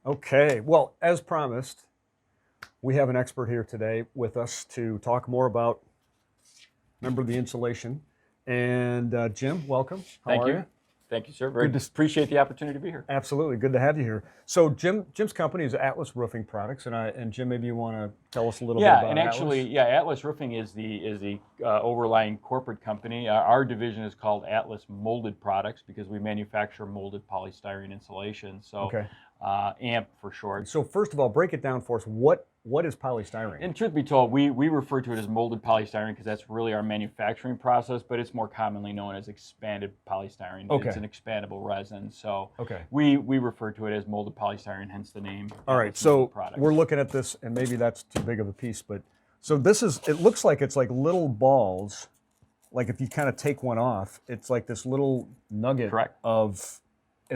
Okay, well, as promised, we have an expert here today with us to talk more about, remember, the insulation. And Jim, welcome. How Thank are you. you? Thank you, sir. Very good. Appreciate the opportunity to be here. Absolutely, good to have you here. So Jim's company is Atlas Roofing Products, and Jim, maybe you want to tell us a little bit about and actually, Atlas? Atlas Roofing is the overlying corporate company. Our division is called Atlas Molded Products because we manufacture molded polystyrene insulation. So, Okay. AMP for short. So first of all, break it down for us. What is polystyrene? And truth be told, we refer to it as molded polystyrene because that's really our manufacturing process, but it's more commonly known as expanded polystyrene. Okay. It's an expandable resin, so Okay. we refer to it as molded polystyrene, hence the name. All right, so we're looking at this, and maybe that's too big of a piece, but so it looks like it's like little balls, like if you kind of take one off, it's like this little nugget. Correct. Of,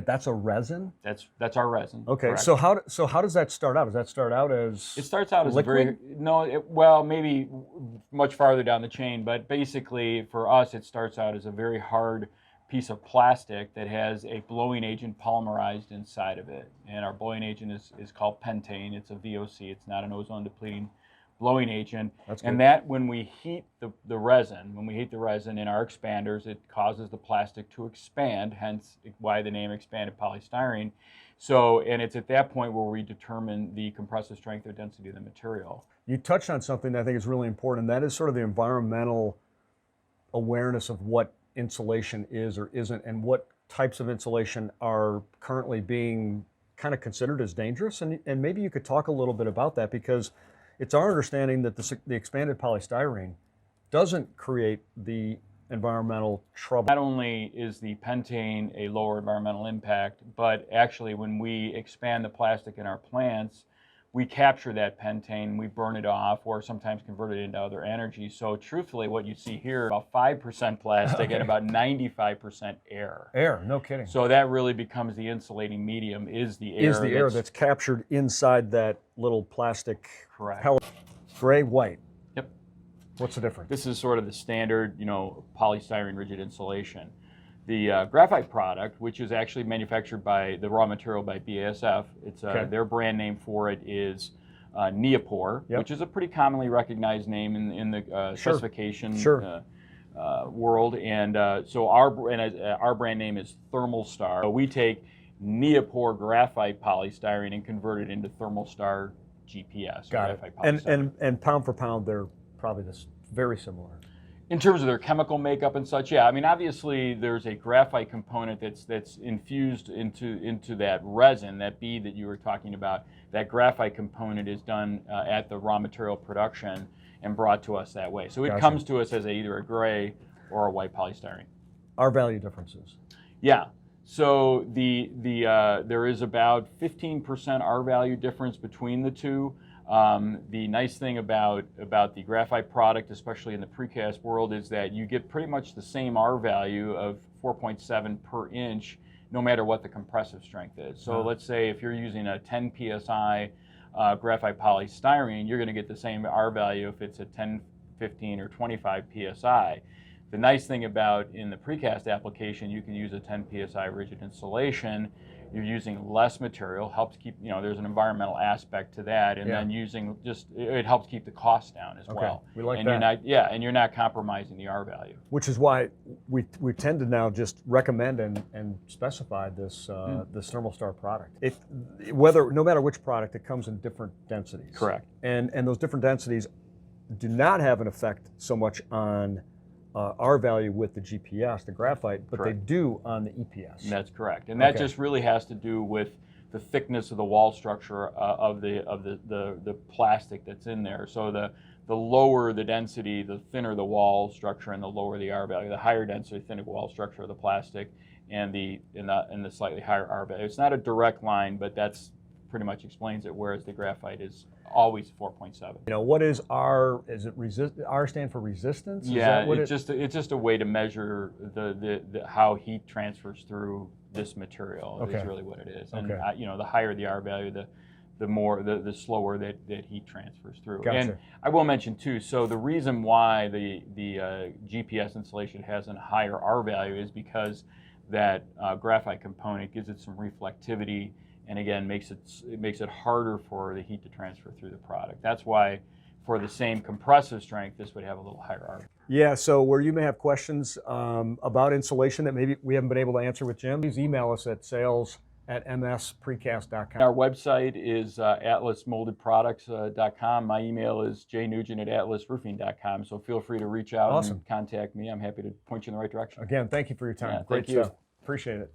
that's a resin? That's our resin. Okay, correct. so how does that start out? Does that start out as It starts out as liquid? well, maybe much farther down the chain, but basically for us it starts out as a very hard piece of plastic that has a blowing agent polymerized inside of it. And our blowing agent is called pentane. It's a VOC. It's not an ozone depleting blowing agent. That's good. And that when we heat the resin in our expanders, it causes the plastic to expand, hence why the name expanded polystyrene. So, and it's at that point where we determine the compressive strength or density of the material. You touched on something that I think is really important, and that is sort of the environmental awareness of what insulation is or isn't, and what types of insulation are currently being kind of considered as dangerous. And maybe you could talk a little bit about that, because it's our understanding that the expanded polystyrene doesn't create the environmental trouble. Not only is the pentane a lower environmental impact, but actually when we expand the plastic in our plants, we capture that pentane, we burn it off, or sometimes convert it into other energy. So truthfully, what you see here, about 5% plastic and about 95% air. Air, no kidding. So that really becomes the insulating medium, is the air. That's captured inside that little plastic Correct. pellet. Gray, white. Yep. What's the difference? This is sort of the standard, polystyrene rigid insulation. The graphite product, which is actually manufactured by the raw material by BASF, their brand name for it is Neopor, Yep. which is a pretty commonly recognized name in the specification world. And so our brand name is Thermal Star. So we take Neopor graphite polystyrene and convert it into Thermal Star GPS. Got it. And pound for pound, they're probably very similar. In terms of their chemical makeup and such, yeah. I mean, obviously, there's a graphite component that's infused into that resin, that bead that you were talking about. That graphite component is done at the raw material production and brought to us that way. So it comes to us as either a gray or a white polystyrene. Our value differences. Yeah. So there is about 15% R value difference between the two. The nice thing about the graphite product, especially in the precast world, is that you get pretty much the same R value of 4.7 per inch, no matter what the compressive strength is. So let's say if you're using a 10 psi graphite polystyrene, you're going to get the same R value if it's a 10, 15, or 25 psi. The nice thing about in the precast application, you can use a 10 psi rigid insulation. You're using less material, helps keep, there's an environmental aspect to that, and then it helps keep the cost down as well. We like that. And you're not compromising the R value. Which is why we tend to now just recommend and specify this this Thermal Star product. No matter which product, it comes in different densities. Correct. And those different densities do not have an effect so much on R value with the GPS, the graphite, but Correct. they do on the EPS. That's correct, and that just really has to do with the thickness of the wall structure of the plastic that's in there. So the lower the density, the thinner the wall structure, and the lower the R value. The higher density, thinner wall structure of the plastic, and the slightly higher R value. It's not a direct line, but that's pretty much explains it. Whereas the graphite is always 4.7. What is R? Is it R stand for resistance? Yeah, it's just a way to measure the how heat transfers through this material. Is really what it is. And the higher the R value, the slower that heat transfers through. Gotcha. And I will mention too. So the reason why the GPS insulation has a higher R value is because that graphite component gives it some reflectivity and again makes it harder for the heat to transfer through the product. That's why for the same compressive strength, this would have a little higher R. Yeah, so where you may have questions about insulation that maybe we haven't been able to answer with Jim, please email us at sales@msprecast.com. Our website is atlasmoldedproducts.com. My email is jnugent@atlasroofing.com, so feel free to reach out Awesome. and contact me. I'm happy to point you in the right direction. Again, thank you for your time. Yeah, Great thank you. stuff. Appreciate it.